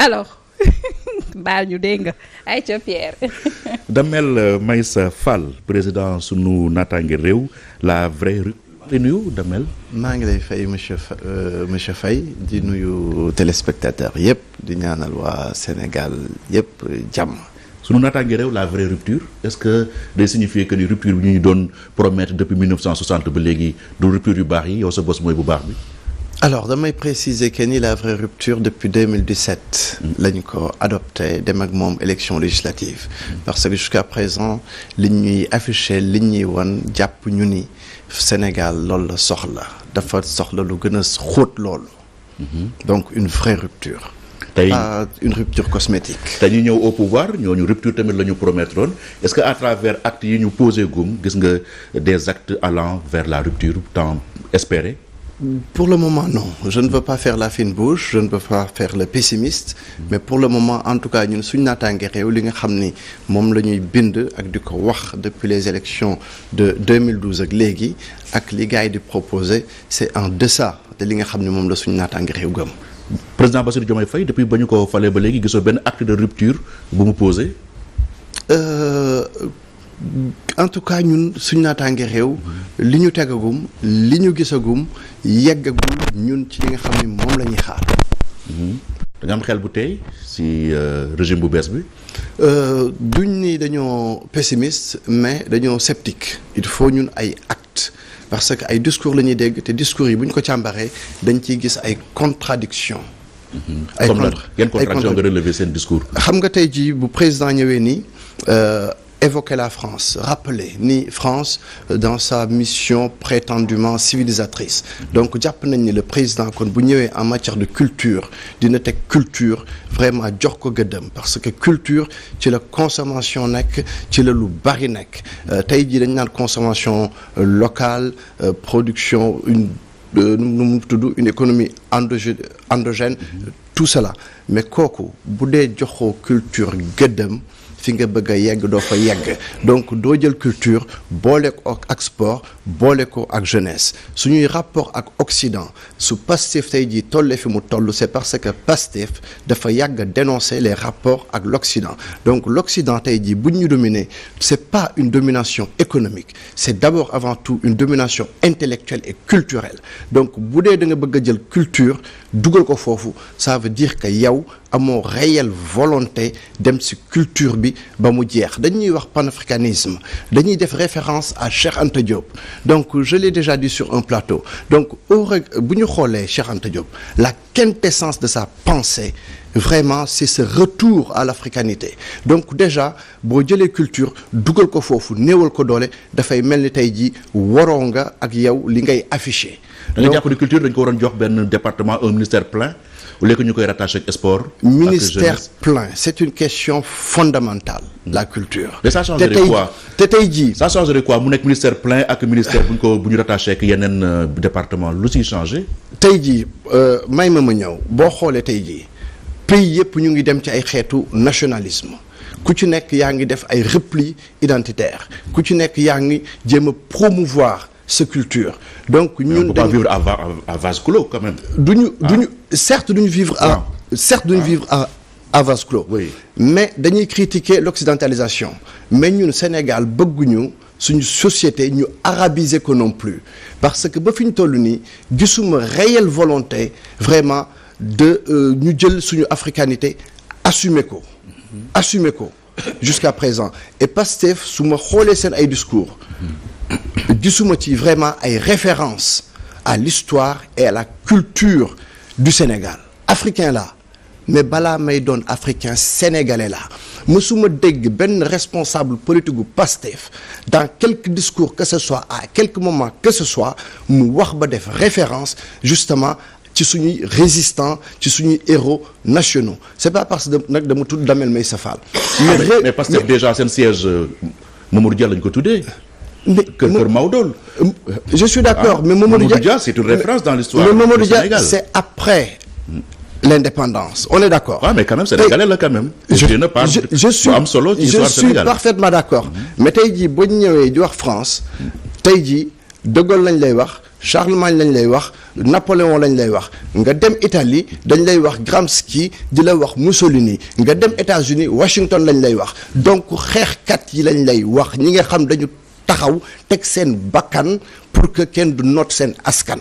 alors baal ñu dégg nga ay ca Pierre. Damel Meissa Fall président sunu naataange réew la vraie rue. di nuyu Damel. maa ngi lay fay monsieur Faye di nuyu téléspectateur yëpp di ñaanal waa Sénégal yëpp jàmm. sunu naataange réew la vraie rupture est-ce que day signifier que ni rupture bi ñu doon promettre depuis 1960 ba léegi du rupture yu baax yi yow sa bos mooy bu baax bi. alors damay préciser que ni la vraie rupture depuis 2017 lañ ko adopté dem ak moom élection législative parce que jusqu'à présent li ñuy affiché li ñuy wan jàpp ñu ni Sénégal loolu la soxla dafa soxla lu gën a xóot loolu donc une vraie rupture tey pas une rupture cosmétique. te ñu ñëw au pouvoir ñooñu rupture tamit la ñu promettre woon est-ce que à travers actes yi ñu posé gum gis nga des actes allant vers la rupture tant espérée. Pour le moment non je ne veux pas faire la fine bouche je ne veux pas faire le pessimiste mais pour le moment en tout cas ñun suñ naataange réew li nga xam ni moom la ñuy bind ak di ko wax depuis les élections de 2012 ak léegi ak li gars yi di proposer c'est en deçà de li nga xam ni moom la suñ naataange réew gëm. président Bassirou Diomaye Faye depuis ba ñu ko falee ba léegi gisoo benn acte de rupture bu mu posé. En tout cas ñun suñ naataange réew li ñu tegagum li ñu gisagum yeggagum ñun ci li nga xam ni moom la ñuy xaar. da nga am xel bu tey si régime bu bees bi. duñ ni dañoo pessimiste mais dañoo sceptique il faut ñun ay actes parce que ay discours la ñuy dégg te discours yi bu ñu ko càmbaree dañ ciy gis ay contradictions. ay yan contradiction nga relever seen discours. xam nga tey jii bu président ñëwee nii. Évoquer la France rappeler ni France dans sa mission prétendument civilisatrice donc jàpp nañ ni le président kon bu ñëwee en matière de culture dina teg culture vraiment jox ko gëddam parce que culture ci la consommation nekk ci la lu bari nekk tey jii dañ naan consommation locale production une nu mu tudd une économie endogène tout cela mais kooku bu dee joxoo culture gëddam fi nga bëgg a yegg doo fa yegg donc doo jël culture boole ko ak sport boole ko ak jeunesse suñuy rapport ak Occident su Pastef tey jii tollee fi mu toll c'est parce que Pastef dafa yàgg a dénoncer les rapports ak l'Occident donc l'Occident tey jii bu ñu dominer c'est pas une domination économique c'est d'abord avant tout une domination intellectuelle et culturelle donc bu dee da nga bëgg a jël culture dugal ko foofu ça veut dire que yow amoo réelle volonté dem ci culture bi ba mu jeex dañuy wax panafricanisme dañuy def référence à Cheikh Anta Diop donc je l'ai déjà dit sur un plateau donc bu ñu xoolee Cheikh Anta Diop la quintessence de sa pensée vraiment c'est ce retour à l'africanité donc déjà boo jëlee culture dugal ko foofu néewal ko doole dafay mel ni tey jii waroo nga ak yow li ngay afficher. da nga jàpp ni culture dañ ko waroon jox benn département un ministère plein au lieu que ñu koy rattaché ak sport. ministère plein c'est une question fondamentale. la culture. mais ça changerait quoi te tey jii. ça changerait quoi mu nekk ministère plein ak ministère bu ñu rattaché ak yeneen département lu siy changé. tey jii may ma ñëw boo xoolee tey jii pays yëpp ñu ngi dem ci ay xeetu nationalisme ku ci nekk yaa ngi def ay repli identitaire ku ci nekk yaa ngi jéem a promouvoir sa culture donc ñun on peut pas vivre à vase clos quand même. certes duñu vivre à vase clos. Oui. mais dañuy critiquer l'occidentalisation mais ñun Sénégal bëgguñu suñu société ñu arabiser ko non plus parce que ba fi ñu toll nii gisuma réelle volonté vraiment de ñu jël suñu africanité assumer ko jusqu'à présent et Pastef su ma xoolee seen ay discours gisuma ci vraiment ay références à l'histoire et à la culture du Sénégal africain là mais balaa may doon africain sénégalais là mësuma dégg benn responsable politique gu Pastef dans quelque discours que ce soit à quelque moment que ce soit mu wax ba def référence justement ci suñuy résistants ci suñuy héros nationaux c'est pas parce que nag dama tudd Damel Meissa Fall. mais Pastef déjà seen siège Mamadou Dia lañ ko tuddee. Kër Maodo. je suis d'accord mais Mamadou Dia c'est une référence dans l'histoire du Sénégal. Mais Mamadou Dia c'est après l'indépendance on est d'accord. mais quand même sénégalais la quand même. je suis parfaitement d'accord. mais tey jii boo ñëwee di wax France tey jii De Gaulle lañ lay wax Charlemagne lañ lay wax Napoléon lañ lay wax nga dem Italie dañ lay wax Gramsci di la wax Mussolini nga dem États-Unis Washington lañ lay wax donc xeexkat yi lañ lay wax ñi nga xam dañu taxaw teg seen bakkan pour que kenn du noot seen askan.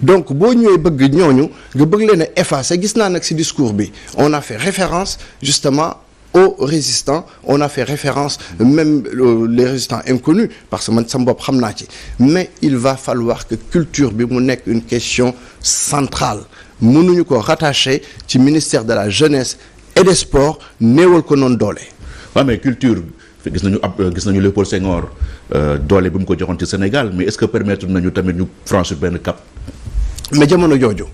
donc boo ñëwee bëgg ñooñu nga bëgg leen a effacer gis naa nag ci discours bi on a fait référence justement aux résistants on a fait référence même les résistants inconnus parce que man sama bopp xam naa ci mais il va falloir que culture bi mu nekk une question centrale mënuñu ko rattacher ci ministère de la jeunesse et des sports néewal ko noonu doole. waaw mais culture gis nañu Léopold Senghor doole bi mu ko joxoon ci Sénégal mais est-ce que permettre nañu tamit ñu franchir benn cap. mais jamono jooju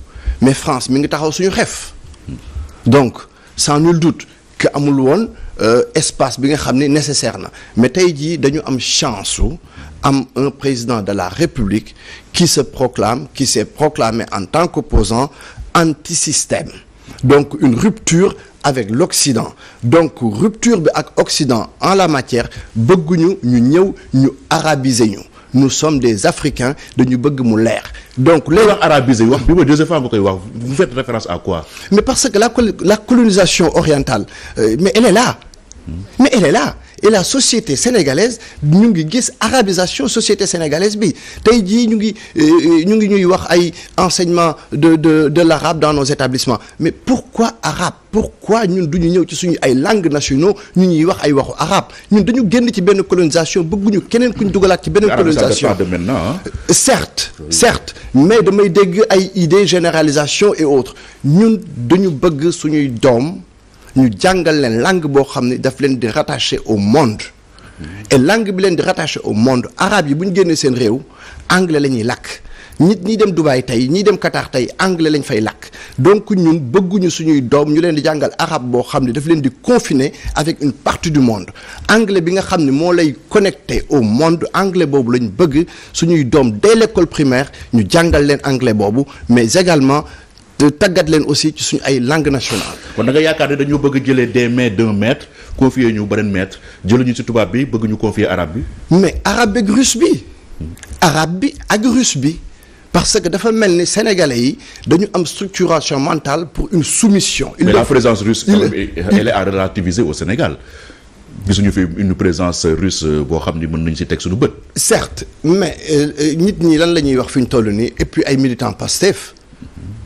mais France mi ngi taxaw suñu xef donc sans nul doute que amul woon espace bi nga xam ne nécessaire na mais tey jii dañu am chance su am un président de la République qui s'est proclamé en tant qu'opposant anti-système donc une rupture avec l'Occident donc rupture bi ak Occident en la matière bëgguñu ñu ñëw ñu arabiser ñu nous sommes des Africains dañu bëgg mu leer donc léegi wax arabisé wax bi ma deuxième fois nga koy wax vous faites référence à quoi. mais parce que la colonisation orientale mais elle est là mais elle est là et la société sénégalaise ñu ngi gis arabisation société sénégalaise bi tey jii ñu ngi ñuy wax ay enseignement de l'arabe dans nos établissements mais pourquoi arabe pourquoi ñun duñu ñëw ci suñu ay langues nationaux ñu ñuy wax ay waxu arabe ñun dañu génn ci benn colonisation bëgguñu keneen ku ñu dugalaat ci benn colonisation de maintenant certes mais damay dégg ay idées généralisation et autres ñun dañu bëgg suñuy doom ñu jàngal leen langue boo xam ne daf leen di rattacher au monde et langue bi leen di rattacher au monde arabe yi bu ñu génnee seen réew anglais la ñuy làkk ñi dem Dubaï tey ñi dem Qatar tey anglais lañ fay làkk donc ñun bëgguñu suñuy doom ñu leen di jàngal arabe boo xam ne daf leen di confiner avec une partie du monde anglais bi nga xam ne moo lay connecté au monde anglais boobu lañ bëgg suñuy doom dès l'école primaire ñu jàngal leen anglais boobu mais également te tàggat leen aussi ci suñu ay langue nationale. kon da nga yaakaar ne dañoo bëgg jëlee des mains d'un maître confier ñu beneen maître jëluñu ci tubaab bi bëgg ñu confier arabe bi. mais arabe ak russe bi. arabe bi ak russe bi parce que dafa mel ni sénégalais yi dañu am structuration mentale pour une soumission. mais la présence russe elle est à relativiser au Sénégal. gisuñu fi une présence russe boo xam ni mën nañu ci teg suñu bët. certes mais nit ñi lan la ñuy wax fi ñu toll nii et puis ay militants Pastef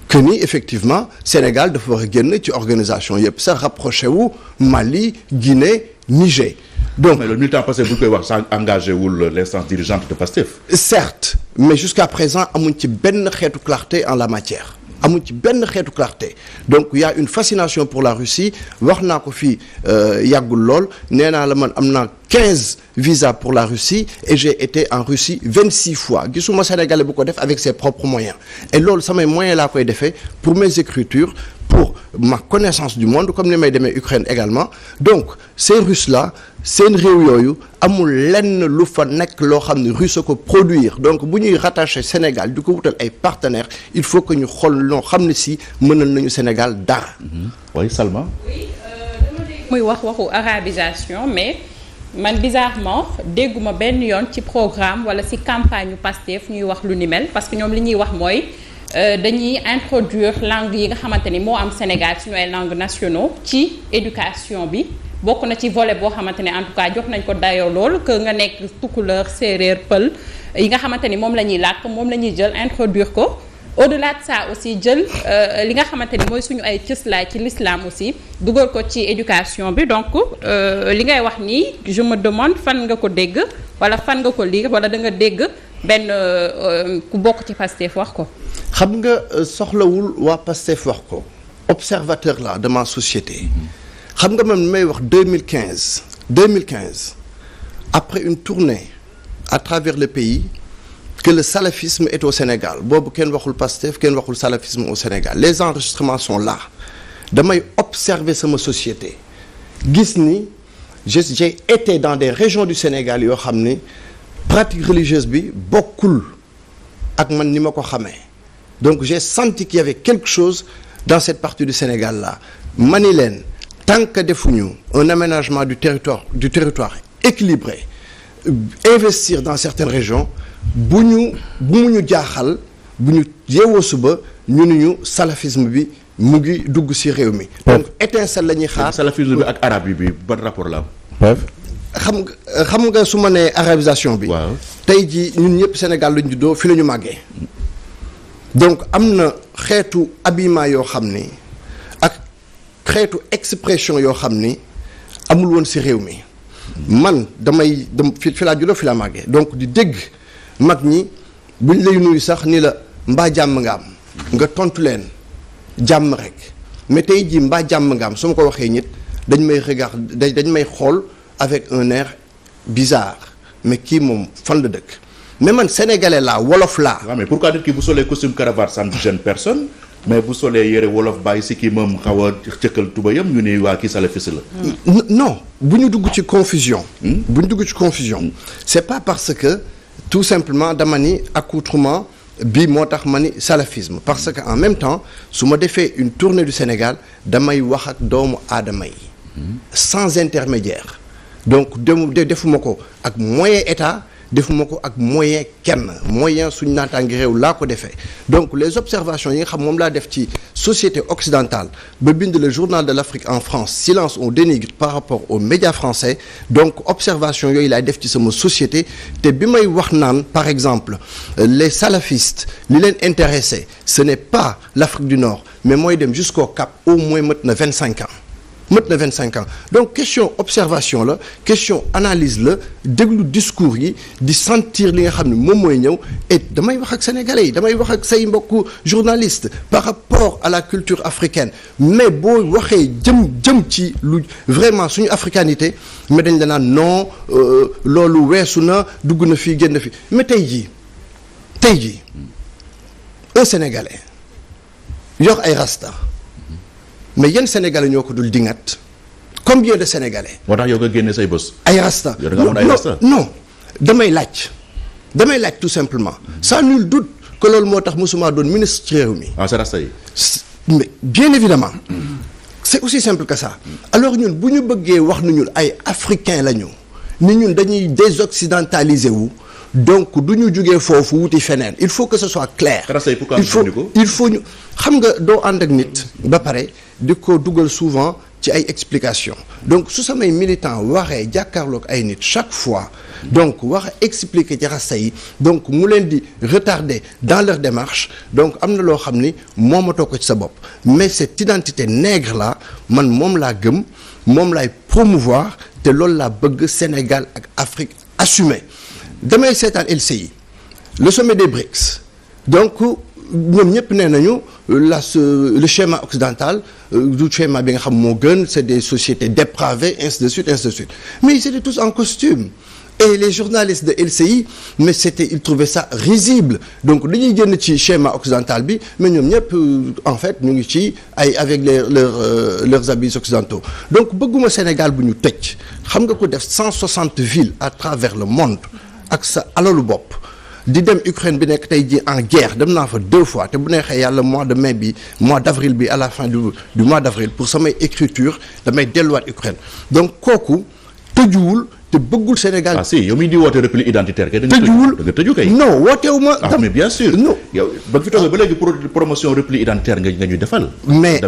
que ni effectivement Sénégal dafa war a génn ci organisation yëpp sax rapproché wu Mali Guinée Niger donc mais le militant Pastef bu ñu koy wax ça engagé wul l'instance dirigeante de Pastef. certes mais jusqu'à présent amuñ ci benn xeetu clarté en la matière amuñ ci benn xeetu clarté donc il y a une fascination pour la Russie wax naa ko fii yàggul lool nee naa la man am naa 15 visas pour la Russie et j'ai été en Russie 26 fois gisuma Sénégalais bu ko def avec ses propres moyens et loolu samay moyens laa koy defee pour mes écritures pour ma connaissance du monde comme ni may demee Ukraine également donc ces Russes là seen réew yooyu amul lenn lu fa nekk loo xam ne Russe ko produire donc bu ñuy rattacher Sénégal di ko wutal ay partenaires il faut que ñu xool loo xam ne si mënal nañu Sénégal dara. oui Salma. oui muy waxu arabisation mais man bizarrement dégguma benn yoon ci programme wala ci campagne yu Pastef ñuy wax lu ni mel parce que ñoom li ñuy wax mooy. dañuy introduire langue yi nga xamante ni moo am Sénégal suñu ay langues nationaux ci éducation bi bokk na ci volet boo xamante ne en tout cas jox nañ ko dayoo lool que nga nekk tukuleur séeréer pël yi nga xamante ni moom la ñuy làkk moom la ñuy jël introduire ko au-delà de ça aussi jël li nga xamante ni mooy suñu ay cëslaay ci l'islam aussi dugal ko ci éducation bi donc li ngay wax nii je me demande fan nga ko dégg wala fan nga ko lire wala da nga dégg benn ku bokk ci Pastef wax ko. xam nga soxlawul waa Pastef wax ko observateur là de ma société xam nga man may wax 2015 après une tournée à travers le pays que le salafisme est au Sénégal boobu kenn waxul Pastef kenn waxul salafisme au Sénégal les enregistrements sont là damay observer sama société gis ni j'ai été dans des régions du Sénégal yoo xam ni pratique religieuse bi bokkul ak man ni ma ko xamee donc j'ai senti qu'il y avait quelque chose dans cette partie du Sénégal là mani leen tant que defuñu un aménagement du territoire équilibré investir dans certaines régions bu mu ñu jaaxal bu ñu yeewoo suba ñu ni ñu salafisme bi mu ngi dugg ci réew mi. donc étincelle la ñuy xaar. salafisme bi ak arabe bi ban rapport la am. xam nga su ma nee arabisation bi. waaw tey jii ñun ñëpp Sénégal lañ juddoo fi la ñu màggee. donc am na xeetu habillement yoo xam ni ak xeetu expression yoo xam ni amul woon ci réew mi. man damay fi laa juddoo fi laa màggee donc di dégg mag ñi buñ lay nuyu sax ni la mbaa jàmm nga am. nga tontu leen jàmm rek mais tey jii mbaa jàmm nga am su ma ko waxee nit dañ may xool avec un air bizarre mais kii moom fan la dëkk mais man sénégalais laa wolof laa. waaw mais pourquoi nit ki bu solee costume cravate ça ne gêne personne mais bu solee yére wolof bàyyi si kii moom xaw a cëkkal tubayam ñu ne waa kii salafiste la. non bu ñu dugg ci confusion. c'est pas parce que tout simplement dama ni accoutrement bi moo tax ma ni salafisme parce que en même temps su ma defee une tournée du Sénégal damay wax ak doomu aadama yi sans intermédiaire donc defuma ko ak moyen état defuma ko ak moyen kenn moyen suñ naataangi réew laa ko defee donc les observations yi nga xam moom laa def ci société occidentale ba bind le journal de l'Afrique en France silence on dénigre par rapport aux médias français donc observation yooyu laay def ci sama société te bi may wax naan par exemple les salafistes li leen intéressé ce n'est pas l'Afrique du Nord mais mooy dem jusqu'au Cap au moins mët na 25 ans donc question observation la question analyse la déglu discours yi di sentir li nga xam ne moom mooy ñëw et damay wax ak sénégalais yi damay wax ak say mbokku journaliste par rapport à la culture africaine mais boo waxee jëm ci lu vraiment suñu africanité mais dañ la naan non loolu weesu na dugg na fii génn fi mais tey jii un sénégalais yor ay rasta mais yenn sénégalais ñoo ko dul dingat combien de sénégalais. moo tax yow nga génne say bës. ay rasta non damay laaj tout simplement sans nul doute que loolu moo tax mosuma doon ministre réew mi. sa rasta yi. mais bien évidemment c'est aussi simple que ça alors ñun bu ñu bëggee wax ni ñun ay africains la ñu ni ñun dañuy désoccidentaliser wu. donc du ñu jugee foofu wuti feneen il faut que ce soit clair. il faut ñu xam nga doo ànd ak nit ba pare di ko dugal souvent ci ay explications donc su samay militants waxee jàkkaarloog ay nit chaque fois donc wax expliquer ci rasta yi donc mu leen di retarder dans leur démarche donc am na loo xam ni moomatoo ko ci sa bopp mais cette identité nègre là man moom laa gëm moom laay promouvoir te loolu laa bëgg Sénégal ak Afrique assumer. damay seetaan LCI le sommet des BRICS donc ñoom ñëpp nee nañu le schéma occidental du schéma bi nga xam moo gën c'est des sociétés dépravées ainsi de suite mais ils étaient tous en costume et les journalistes de LCI mais ils trouvaient ça risible donc dañuy génn ci schéma occidental bi mais ñoom ñëpp en fait ñu ngi ci avec leurs habits occidentaux donc bëgguma Sénégal bu ñu tëj xam nga ko def 160 villes à travers le monde ak sa alalu bopp di dem Ukraine bi nekk tey jii en guerre dem naa fa 2 fois te bu neexee yàlla mois d'avril bi à la fin du mois d'avril pour samay écriture damay delluwaat Ukraine donc kooku tëjuwul te bëggul Sénégal. si yow mii di woote repli identitaire kay. tëjuwul da nga tëju kay. non wootewu ma. mais bien sûr. non yow ba fi toogee ba léegi promotion repli identitaire nga ñu defal. mais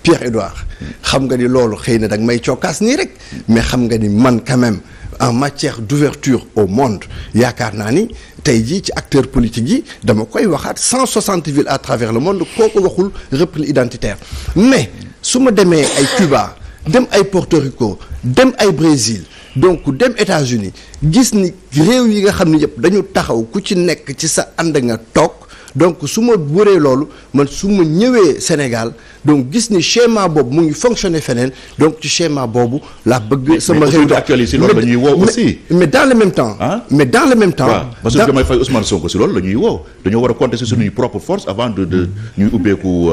Pierre-Édouard xam nga ni loolu xëy na da nga may cokkaas nii rek mais xam nga ni man quand même. en matière d'ouverture au monde yaakaar naa ni tey jii ci acteurs politiques yi dama koy waxaat 160 villes à travers le monde kooku waxul repli identitaire mais su ma demee ay Cuba dem ay Porto Rico dem ay Brésil donc dem États-Unis gis ni réew yi nga xam ne yëpp dañu taxaw ku ci nekk ci sa ànd nga toog donc su ma wëree loolu man su ma ñëwee Sénégal donc gis ni schéma boobu mu ngi fonctionner feneen donc ci schéma boobu la bëgg sama réew actualité loolu la ñuy woo aussi mais dans le même temps parce que damay fay Ousmane Sonko si loolu la ñuy woo dañoo war a compter sur suñuy propre force avant de ñuy ubbeeku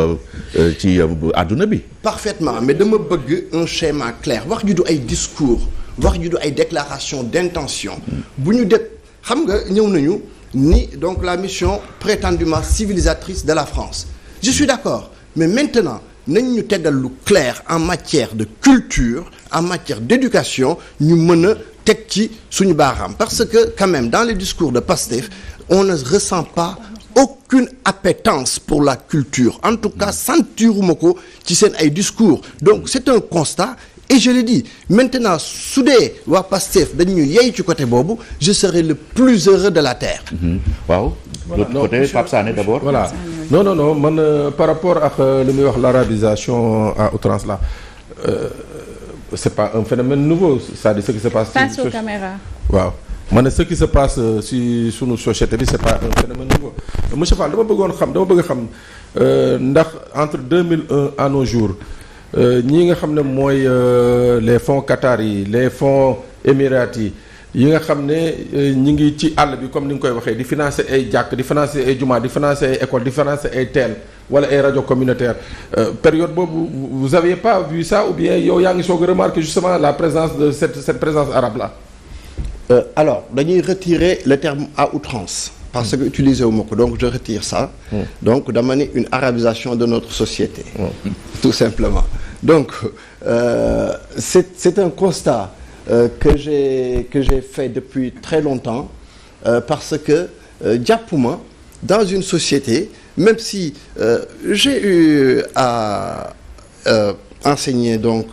ci àdduna bi parfaitement mais dama bëgg un schéma clair wax ju du ay discours wax ju du ay déclaration d'intention bu ñu def xam nga ñëw nañu ni donc la mission prétendument civilisatrice de la France je suis d'accord mais maintenant nañ ñu tegal lu clair en matière de culture en matière d'éducation ñu mën a teg ci suñu baaraam parce que quand même dans les discours de Pastef on ne ressent pas aucune appétence pour la culture en tout cas sentiruma ko ci seen ay discours donc c'est un constat et je le dis maintenant su dee waa Pastef dañu yey ci côté boobu je serai le plus heureux de la terre. waaw. l'autre côté Pape Sané d'abord. voilà non man par rapport ak li muy wax l'arabisation à outrance là c'est pas un phénomène nouveau c'est-à-dire ce qui se passe. face aux caméras. waaw ma ne ce qui se passe si sunu société bi c'est pas un phénomène nouveau monsieur Fall dama bëgg a xam ndax entre 2001 à nos jours ñi nga xam ne mooy les fonds Qatar yi les fonds émiratis yi nga xam ne ñi ngi ci àll bi comme ni nga koy waxee di financer ay jàkk di financer ay jumaa di financer ay école di financer ay teen wala ay rajo communautaire période boobu vous aviez pas vu ça ou bien yow yaa ngi soog a remarquer justement la présence de cette présence arabe là. Alors dañuy retirer le terme à outrance parce que utilisé wu ma ko donc je retire ça. Donc dama ni une arabisation de notre société. Tout simplement donc c'est un constat que j'ai fait depuis très longtemps parce que jàppuma dans une société même si j'ai eu à enseigner donc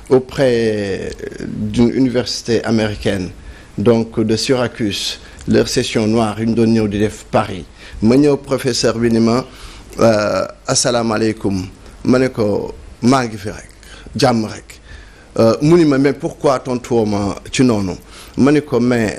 auprès d'une université américaine donc de Syracuse leur session noire yu ñu doon ñëw di def Paris ma ñëw professeur bi ni ma asalaamaaleykum ma ne ko maa ngi fi rek jàmm rek mu ni ma mais pourquoi tontuwoo ma ci noonu ma ne ko mais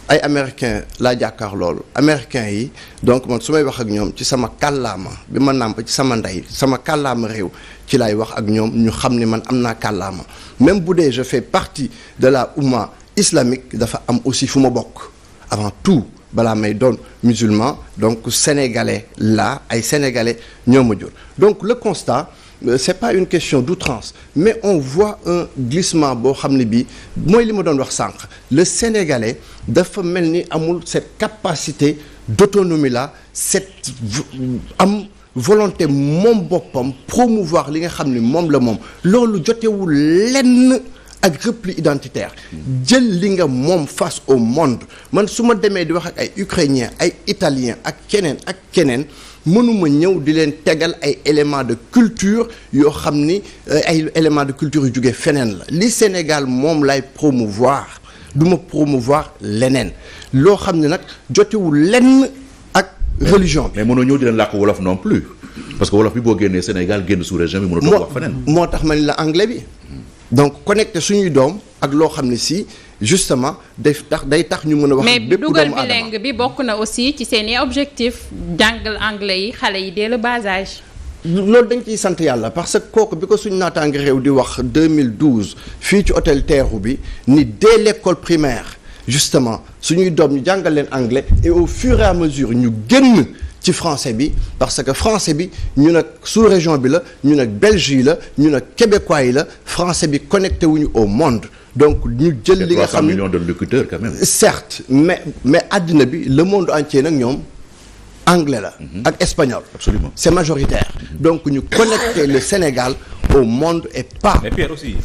ay américain laa jàkkaar loolu américain yi donc man su may wax ak ñoom ci sama kàllaama bi ma nàmp ci sama ndey sama kàllaama réew ci laay wax ak ñoom ñu xam ni man am naa kàllaama même bu dee je fais partie de la oumma islamique dafa am aussi fu ma bokk avant tout balaa may doon musulman donc sénégalais là ay sénégalais ñoo ma jur donc le constat c'est pas une question d'outrance mais on voit un glissement boo xam ne bii mooy li ma doon wax sànq le sénégalais dafa mel ni amul cette capacité d'autonomie là cette am volonté moom boppam promouvoir li nga xam ni moom la moom loolu jotewul lenn ak repli identitaire jël li nga moom face au monde man su ma demee di wax ak ay ukrainiens ay italiens ak keneen mënuma ñëw di leen tegal ay éléments de culture yoo xam ni ay éléments de culture yu jógee feneen la li Sénégal moom lay promouvoir du ma promouvoir leneen loo xam ne nag jotewul lenn ak religion bi. mais mënoo ñëw di leen làkk wolof non plus parce que wolof bi boo génnee Sénégal génn sous région bi mënoo toog wax feneen. moo tax ma ni la anglais bi. donc connecté suñuy doom ak loo xam ne si justement day tax ñu mën a wax. mais bépp doomu dugal aadama bilingue bi bokk na aussi ci seeni objectif jàngal anglais yi xale yi dès le bas âge. loolu dañ ciy sant yàlla parce que kooku bi ko suñu naataange réew di wax 2012 fii ci hôtel Terrou bi ni dès l'école primaire justement suñuy doom ñu jàngal leen anglais et au fur et à mesure ñu génn ci français bi parce que français bi ñu nag sous région bi la ñu nag belge yi la ñu nag québécois yi la français bi connecté wuñu au monde donc ñu jël li nga xam ne 300 millions de locuteurs quand même. certes mais àddina bi le monde entier nag ñoom anglais la ak espagnol. Absolument. C'est majoritaire donc ñu connecter le Sénégal au monde et pas. mais Pierre aussi.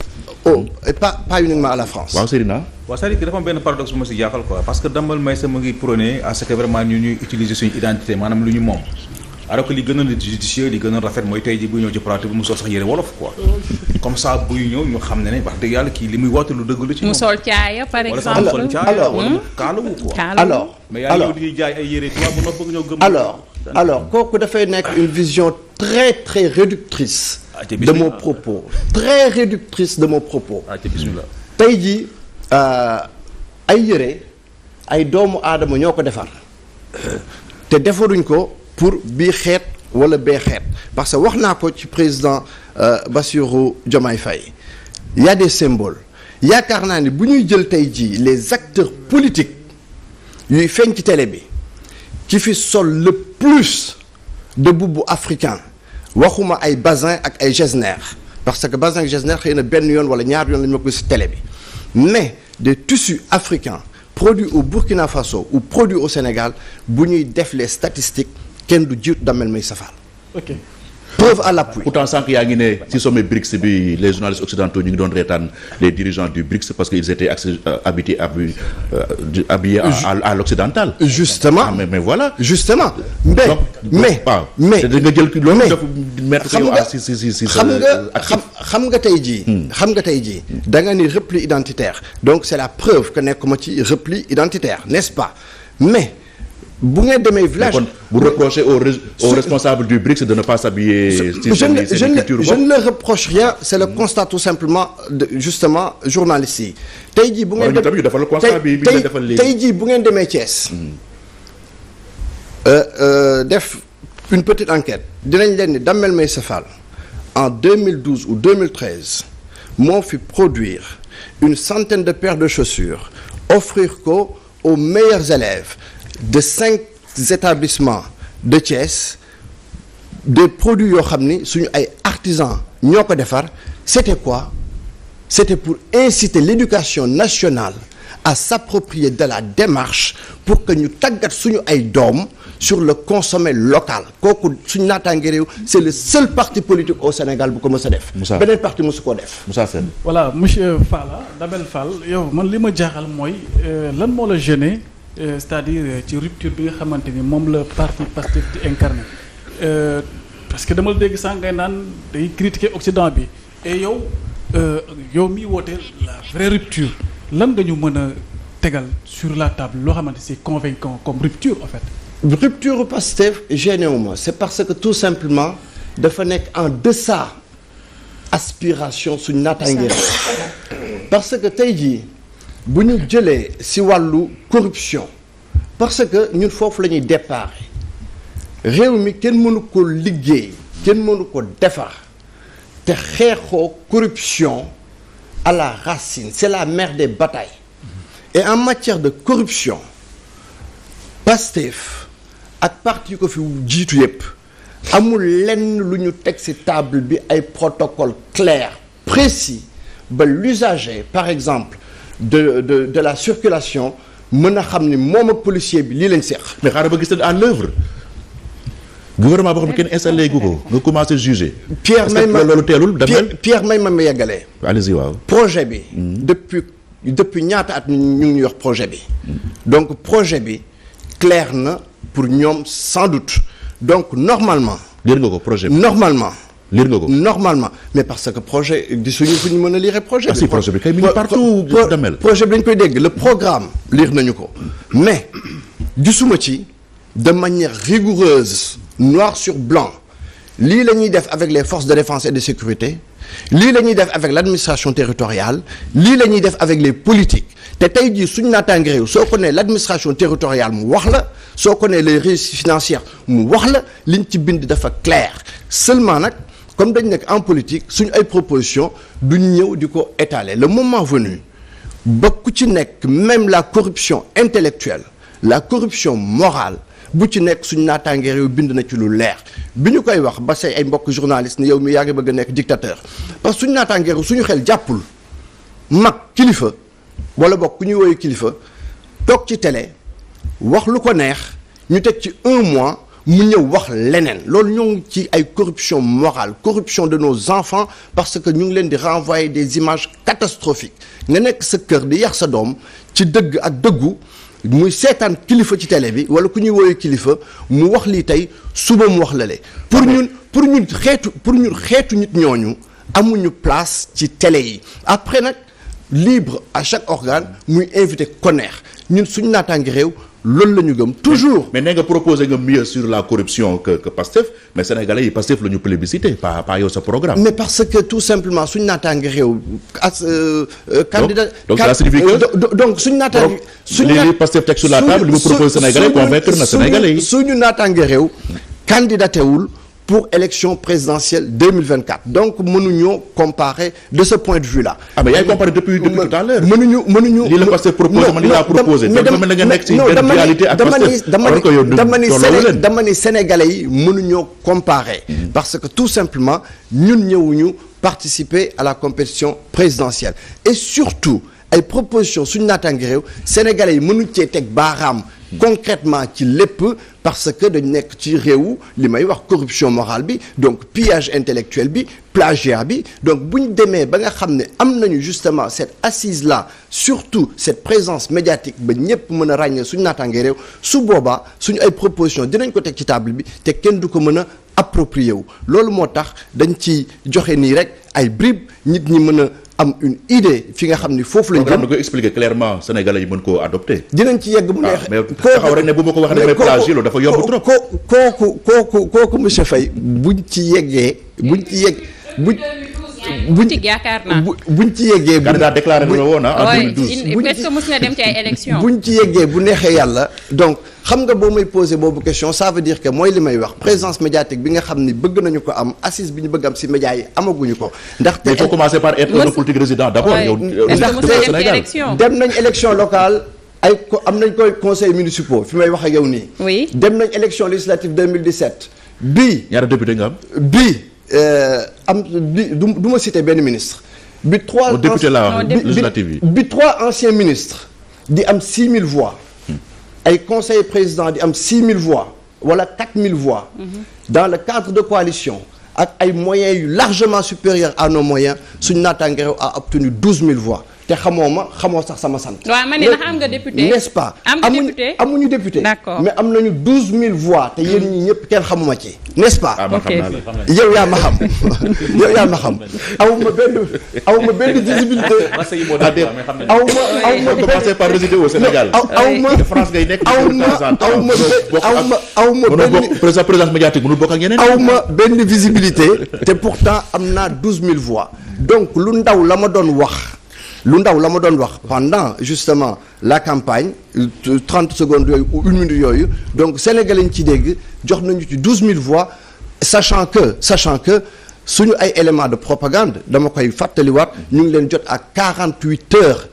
et pas uniquement à la France. waaw Serina. waaw c'est-à-dire que dafa am benn paradoxe bu ma si jaaxal quoi parce que Dambal Maysa mu ngi prôné à ce que vraiment ñuy utiliser suñu identité maanaam lu ñu moom alors que li gën a judicieux li gën a rafet mooy tey ji buy ñëw ci plateau bi mu sol sax yére wolof quoi comme ça buy ñëw ñu xam ne wax dëgg yàlla kii li muy woote lu dëgg la ci moom. mu sol caaya par wala exemple. sax mu sol caaya wala mu kaalawu quoi. alors mais yaa ngi ñëw di jaay ay yére tubaab bu ma bëgg ñëw gëm. alors kooku dafay nekk une vision très très réductrice de mon propos très réductrice de mon propos. tey jii ay yére ay doomu aadama ñoo ko defar te defaruñ ko pour bii xeet wala bee xeet parce que wax naa ko ci président Bassirou Diomaye Faye y a des symboles yaakaar naa ni bu ñuy jël tey jii les acteurs politiques yuy feeñ ci télé bi ci fi sol le plus de mbubu africain waxuma ay Bazin ak ay Getzner parce que Bazin ak Getzner xëy na benn yoon wala ñaar yoon la ñu ma ko ci télé bi mais des tissus africains produits au Burkina Faso ou produits au Sénégal bu ñuy def les statistiques kenn du jiitu Damel Maysa Fall. ok preuve à l'appui. Pourtant sànq yaa ngi ne si sommet BRICS bi les journalistes occidentaux ñu ngi doon reetaan les dirigeants du BRICS parce que ils étaient habillés à l'occidental. Justement. Mais voilà. Justement. Mais da nga jël loolu dafa mettre xam nga tey jii da nga ni repli identitaire donc c'est la preuve que nekkuma ci repli identitaire n'est-ce pas mais bu ngeen demee village. kon vous reprochez aux responsables du BRICS de ne pas s'habiller. je ne leur reproche rien c'est le constat tout simplement justement journalistes yi. tey jii bu ngeen tey jii bu ngeen demee Thiès. def une petite enquête dinañ leen ni Damel Meïssa Fall en 2012 ou 2013 moo fi produire une centaine de paires de chaussures offrir ko aux meilleurs élèves de 5 établissements de Thiès des produits yoo xam ni suñu ay artisans ñoo ko defar c'était quoi? C'était pour inciter l'éducation nationale à s'approprier de la démarche pour que ñu tàggat suñu ay doom sur le consommé local kooku suñu naataange réew c'est le seul parti politique au Sénégal bu ko mës a def. beneen parti mësu koo def. Moussa Sène. voilà monsieur Falla Damel Fall yow man li ma jaaxal mooy lan moo la gêné c'est-à-dire ci rupture bi nga xamante ni moom la parti Pastef di incarné parce que dama la dégg sànq ngay naan day critiquer Occident bi et yow miy woote la vraie rupture lan nga ñu mën a tegal sur la table loo xamante c'est convaincant comme rupture en fait. Rupture Pastef gêné wu ma c'est parce que tout simplement dafa nekk en deçà aspiration suñu naataange parce que tey jii bu ñu jëlee ci wàllu corruption parce que ñun foofu la ñuy départ réew mi kenn mënu ko liggéey kenn mënu ko defar te xeexoo corruption à la racine c'est la mère des batailles et en matière de corruption Pastef ak parti yu ko fi jiitu yépp amul lenn lu ñu teg ci table bi ay protocole clair précis ba l'usager par exemple de la circulation mën a xam ni moom ak policier bi lii lañ seq. mais xaaral ba gis leen en œuvre gouvernement boo xam ne kenn installé gu ko nga commencé juger. Pierre may ma loolu teelul Damel. Pierre may ma yeggalee. allez-y waaw. projet bi. depuis ñaata at ñu ngi ñuy wax projet bi. donc projet bi clair na pour ñoom sans doute donc normalement. lire nga ko projet bi normalement. lire nga ko normalement mais parce que projet di suñu fu ñu mën a lire projet bi. si projet bi kay mi ngi partout Damel. projet bi dañ koy dégg le programme lire nañu ko mais gisuma ci de manière rigoureuse noir sur blanc lii la ñuy def avec les forces de défense et de sécurité lii la ñuy def avec l'administration territoriale lii la ñuy def avec les politiques te tey jii suñu naataange réew soo ko nee l'administration territoriale mu wax la soo ko nee les réussites financières mu wax la liñ ci bind dafa clair seulement nag comme dañ nekk en politique suñu ay propositions duñ ñëw di ko étaler le moment venu ba ku ci nekk même la corruption intellectuelle la corruption morale bu ci nekk suñu naataange réew bind na ci lu leer bi ñu koy wax ba say ay mbokk journaliste ni yow mi yaa ngi bëgg a nekk dictateur parce que suñu naataange réew suñu xel jàppul mag kilifa wala bokk ku ñuy woowee kilifa toog ci télé wax lu ko neex ñu teg ci 1 mois mu ñëw wax leneen loolu ñoo ngi ci ay corruption morale corruption de nos enfants parce que ñu ngi leen di renvoyer des images catastrophiques nga nekk sa kër di yar sa doom ci dëgg ak dëggu muy seetaan kilifa ci télé bi wala ku ñuy woowee kilifa mu wax lii tey suba mu wax la le pour ñun xeetu nit ñooñu amuñu place ci télé yi après nag libre à chaque organe muy invité ko neex ñun suñu naataangi réew loolu la ñu gëm toujours. mais nee nga proposé nga mieux sur la corruption que Pastef mais sénégalais yi Pastef la ñu plébiscité pas yow sa programme. mais parce que tout simplement suñu naataange réew. candidat donc ça signifie que donc suñu naataange. li Pastef teg sur la table li mu proposé sénégalais convaincre na sénégalais yi. suñu naataange réew. candidaté wul pour élection présidentielle 2024 donc mënuñoo comparer de ce point de vue là. ah mais yaa ngi comparé depuis tout à l'heure. mënuñu. lii la Pastef proposé man li laa proposé. mais dama ne nga nekk ci benn dualité ak Pastef. dama ni sénégalais yi mënuñoo comparer. parce que tout simplement ñun ñëwuñu participer à la compétition présidentielle et surtout ay propositions suñu naataange réew sénégalais yi mënuñ cee teg baaraam concrètement ci lépp parce que dañ nekk ci réew li may wax corruption morale bi donc pillage intellectuel bi plagiat bi donc bu ñu demee ba nga xam ne am nañu justement cette assise là surtout cette présence médiatique ba ñëpp mën a ràññee suñu naataange réew su boobaa suñu ay propositions dinañ ko teg ci table bi te kenn du ko mën a approprié wu loolu moo tax dañ ci joxe nii rek ay bribes nit ñi mën a am une idée fi nga xam ni foofu lañ jëm. nga koy expliquer clairement sénégalais yi mën koo adopter. dinañ ci yegg bu neexee. mais taxaw rek ne bu ma ko waxee damay plagier loolu dafa yomb trop. kooku monsieur Faye buñ ci yeggee. buñ ci yaakaar naa buñ ci yeggee. candidat déclaré la woon en 2012. est-ce que mos na dem ci ay élections. buñ ci yeggee bu neexee yàlla donc xam nga boo may poser boobu question ça veut dire que mooy li may wax présence médiatique bi nga xam ni bëgg nañu ko am assise bi ñu bëgg am ci médias yi amaguñu ko. ndaxte il faut commencer par être un politique résident d'abord. dem nañ élection locale. am nañ koy conseils municipaux fi may wax ak yow nii. oui dem nañ élection législative 2017. bii ñaata député nga am. du ma citer benn ministre. bi trois député la législative bi trois anciens ministres di am 6000 voix. ay conseillers présidents di am 6000 voix wala 4000 voix. dans le cadre de coalition ak ay moyens yu largement supérieurs à nos moyens suñu naataange réew a obtenu 12000 voix. te xamoo sax sama sant. waaw man de ndax am nga député n'est-ce pas. amuñu député. d'accord mais am nañu 12000 voix te yéen ñi ñëpp kenn xamuma ci. n'est-ce pas. ok yow yaa ma xam yow yaa ma xam. awma benn visibilité. awma commencer par résider au Sénégal. France ngay nekk. awma benn présence médiatique mënul bokk ak ñeneen. awma benn visibilité. te pourtant am naa 12000 voix. donc lu ndaw la ma doon wax pendant justement la campagne 30 secondes yooyu ou 1 minute yooyu donc sénégalais ñu ci dégg jox nañu ci 12000 voix sachant que suñu ay éléments de propagande dama koy fàttaliwaat ñu ngi leen jot à 48 heures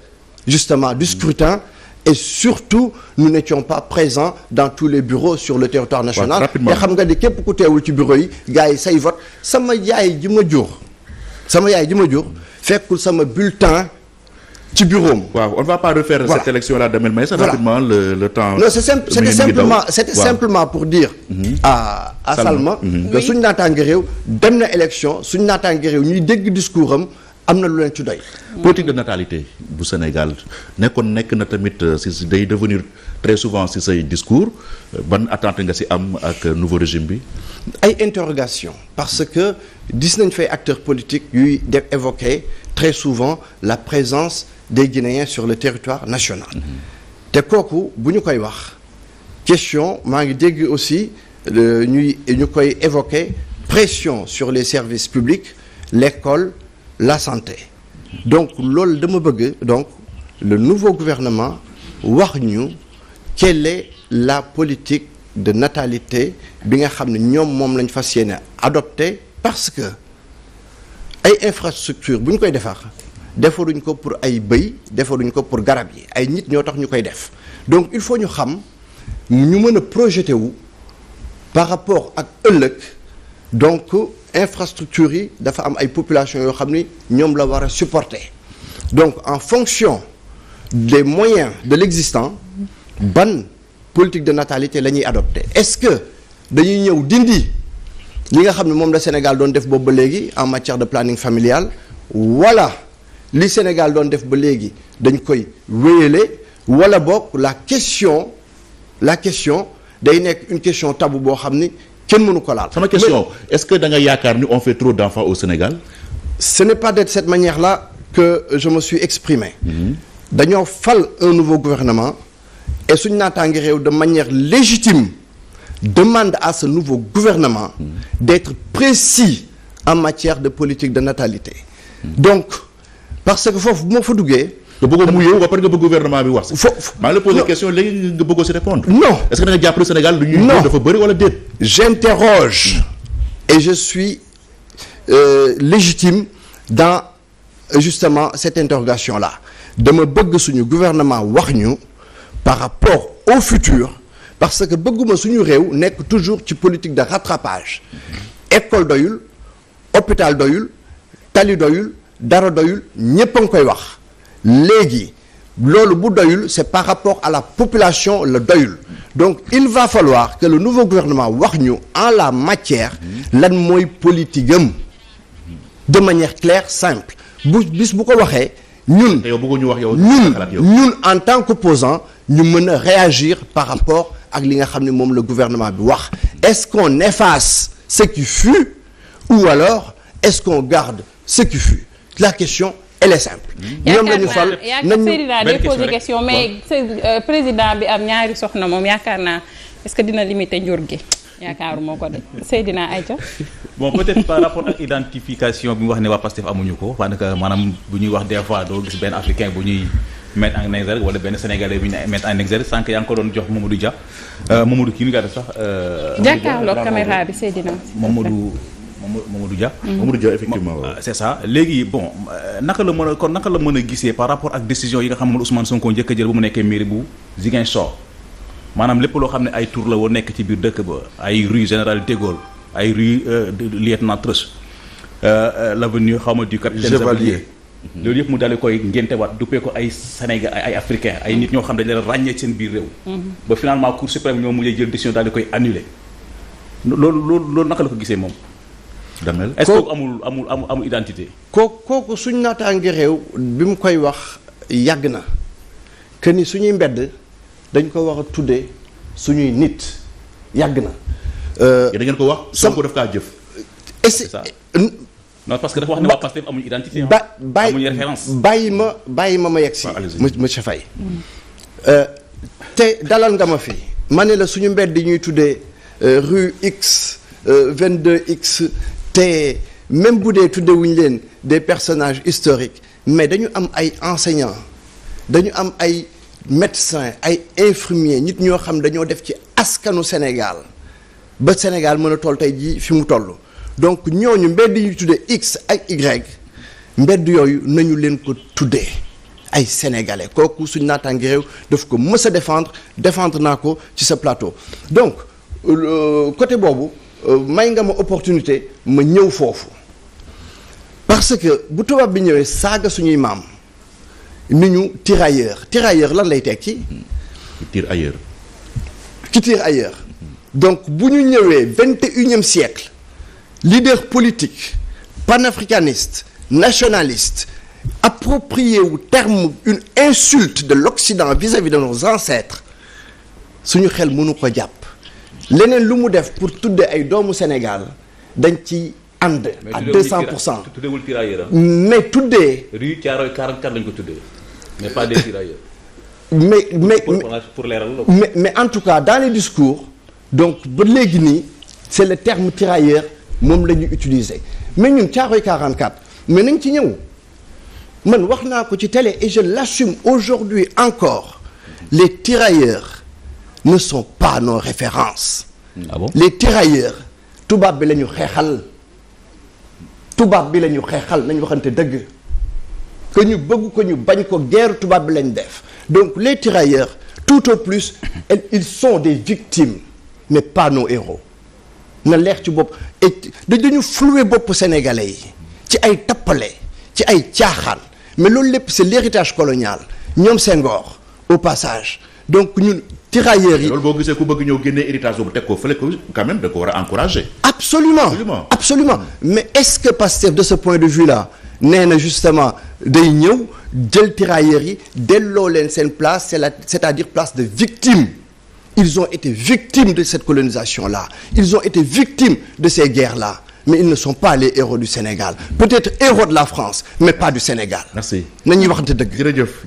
justement du scrutin et surtout nous n'étions pas présents dans tous les bureaux sur le territoire national te xam nga di képp ku teewul ci bureau yi gars yi say vote sama yaay ji ma jur fekkul sama bulletin ci bureau am. waaw on va pas refaire cette élection là Damel Maïssa rapidement le temps. non c'était simplement pour dire. à Salma. que suñu naataange réew dem na élection suñu naataange réew ñuy dégg discours am na lu leen ci doy. politique de natalité bu Sénégal nekk na tamit si day devenir très souvent si say discours ban attente nga si am ak nouveau régime bi. ay interrogations parce que gis nañ fay acteurs politiques yuy def évoquer très souvent la présence des Guinéens sur le territoire national. te kooku bu ñu koy wax question maa ngi dégg aussi ñu koy évoquer pression sur les services publics l'école la santé donc loolu dama bëgg donc le nouveau gouvernement wax ñu quelle est la politique de natalité bi nga xam ne ñoom moom lañ fas yéene adopté parce que ay infrastructure bu ñu koy defaruñ ko pour ay bëy defaruñ ko pour garab yi ay nit ñoo tax ñu koy def donc il faut ñu xam ñu mën a projeté wu par rapport ak ëllëg donc infrastructure yi dafa am ay population yoo xam ni ñoom la war a supporter donc en fonction des moyens de l'existant ban politique de natalité la ñuy adopter est-ce que dañuy ñëw dindi li nga xam ne moom la Sénégal doon def boobu ba léegi en matière de planning familial wala li Sénégal doon def ba léegi dañ koy wéyale wala boog la question day nekk une question tabou boo xam ni kenn mënu ko laal. sama question est-ce que da nga yaakaar ni on fait trop d'enfants au Sénégal. ce n'est pas de cette manière-là que je me suis exprimé. dañoo fal un nouveau gouvernement et suñu naataange réew de manière légitime demande à ce nouveau gouvernement d'être précis en matière de politique de natalité. donc parce que foofu bu ma fa duggee. nga bëggoon mu yow ba pare nga bëgg gouvernement bi wax si. maa ngi la posé question léegi nga bëggoo si répondre. non est-ce que da nga jàpp le Sénégal lu ñuy dafa bëri wala déet. j'interroge et je suis légitime dans justement cette interrogation là dama bëgg suñu gouvernement wax ñu par rapport au futur parce que bëgguma suñu réew nekk toujours ci politique de rattrapage école doyul hôpital doyul tali doyul dara doyul ñépp a ngi koy wax léegi loolu bu doyul c'est par rapport à la population la doyul donc il va falloir que le nouveau gouvernement wax ñu en la matière lan mooy politique am de manière claire simple bis bu ko waxee ñun en tant qu'opposant ñu mën a réagir par rapport ak li nga xam ne moom le gouvernement bi wax est-ce qu'on efface ce qui fut ou alors est-ce qu'on garde ce qui fut la question elle est simple. ñoom la ñu fal nañu Seydina day poser question mais président bi am ñaari soxna moom yaakaar naa est-ce que dina limiter njur gi yaakaaruma ko de Seydina Aïcha. bon peut-être par rapport ak identification bi mu wax ne waa Pastef amuñu ko parce que maanaam bu ñuy wax des fois doo gis benn africain bu ñuy mettre en exergue wala benn sénégalais bu ñuy mettre en exergue sànq yaa ngi ko doon jox Mamadou Dia Mamadou kii nu nga def sax. jàkkaarloog caméra bi Seydina. Mamadou Dia. Mamadou Dia effectivement waaw. c'est ça léegi bon naka la mën a gisee par rapport ak décision yi nga xam ne Ousmane Sonko njëkk a jël bu mu nekkee mairie bu Ziguinchor maanaam lépp loo xam ne ay tour la woon nekk ci biir dëkk ba ay rue Général de Gaulle ay rue lieutenant Treusch l'avenue xaw ma du capitaine Chevalier loolu yëpp mu daal di koy ngéntewaat duppee ko ay Sénégal ay africain ay nit ñoo xam dañ leen ràññee seen biir réew. ba finalement Cour suprême ñoo mujjee jël décision daal di koy annuler loolu naka la ko gisee moom. Damel est-ce que amul identité. kooku suñ naataange réew bi mu koy wax yàgg na que ni suñuy mbedd dañ ko war a tuddee suñuy nit yàgg na. da ngeen ko wax. Sonko def kaa jëf. c'est ça non parce que dafa wax ne waa Pastef amuñu identité. amuñu référence. bàyyi ma yegg si. monsieur Faye. te dalal nga ma fi. ma ne la suñu mbedd ñuy tuddee rue X 22X. te même bu dee tuddewuñu leen des personnages historiques mais dañu am ay enseignants dañu am ay médecins ay infirmiers nit ñoo xam dañoo def ci askanu Sénégal ba Sénégal mën a toll tey jii fi mu toll donc ñooñu mbedd yi tuddee X ak Y mbedd yooyu nañu leen ko tuddee ay sénégalais kooku suñu naataange réew daf ko mës a défendre naa ko ci sa plateau donc côté boobu. may nga ma opportunité ma ñëw foofu parce que bu tubaab bi ñëwee saaga suñuy maam ni ñu tirailleur lan lay tekki. qui tire ailleurs donc bu ñu ñëwee 21e siècle leader politique panafricaniste nationaliste approprié wu terme une insulte de l'Occident vis-à-vis de nos ancêtres suñu xel mënu ko jàpp. leneen lu mu def pour tudde ay doomu Sénégal dañ ci ànd à 200%. tuddewul tirailleur mais tuddee. rue Thiaroye 44 lañ ko tuddee mais pas des tirailleurs. mais en tout cas dans les discours donc ba léegi nii c'est le terme tirailleur moom la ñu utiliser mais ñun Thiaroye 44 mais nañ ci ñëw man wax naa ko ci télé et je l'assume aujourd'hui encore les tirailleurs. ne sont pas nos références. Ah bon? Les tirailleurs tubaab bi la ñu xeexal nañu waxante dëgg que ñu bëgg ko ñu bañ ko guerre tubaab bi lañ def donc les tirailleurs tout au plus ils sont des victimes mais pas nos héros na leer ci bopp et dañu flouer bopp sénégalais yi ci ay tappale ci ay caaxaan mais loolu lépp c'est l'héritage colonial ñoom Senghor au passage donc ñun tirailleurs yi. loolu boo gisee ku bëgg ñëw génnee héritage boobu teg ko fële ko quand même da ko war a encourager. absolument mais est-ce que Pastef de ce point de vue là nee na justement day ñëw jël tirailleurs yi delloo leen seen place c'est-à-dire place de victime ils ont été victimes de cette colonisation là ils ont été victimes de ces guerres là mais ils ne sont pas les héros du Sénégal peut-être héros de la France mais pas du Sénégal. merci nañuy waxante dëgg.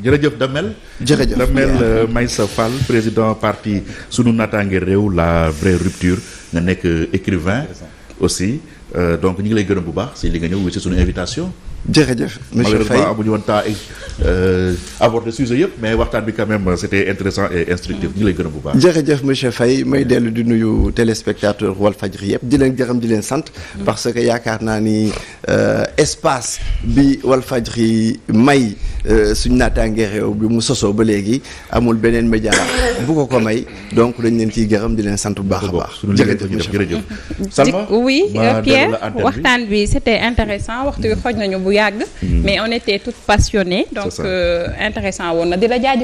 jërëjëf Damel. jërëjëf Meïssa Fall président parti sunu naataange réew la vraie rupture nga nekk écrivain aussi donc ñu ngi lay gërëm bu baax si li nga ñëw ci sunu invitation. jërëjëf monsieur Faye malheureusement amuñu woon temps aborder sujet yëpp mais waxtaan bi quand même c'était intéressant et instructif ñu ngi lay gërëm bu baax. jërëjëf monsieur Faye may dellu di nuyu téléspectateur Walfadjri yëpp di leen gërëm di leen sant parce que yaakaar naa ni espace bi Walfadjri may suñu naataange réew bi mu sosoo ba léegi amul beneen média bu ko may donc dañ leen ciy gërëm di leen sant bu baax a baax. jërëjëf Salma oui Pierre waxtaan bi c'était intéressant waxtu bi xoj nañu bu yàgg mais on était toutes passionnées donc intéressant woon na di la jaajëfal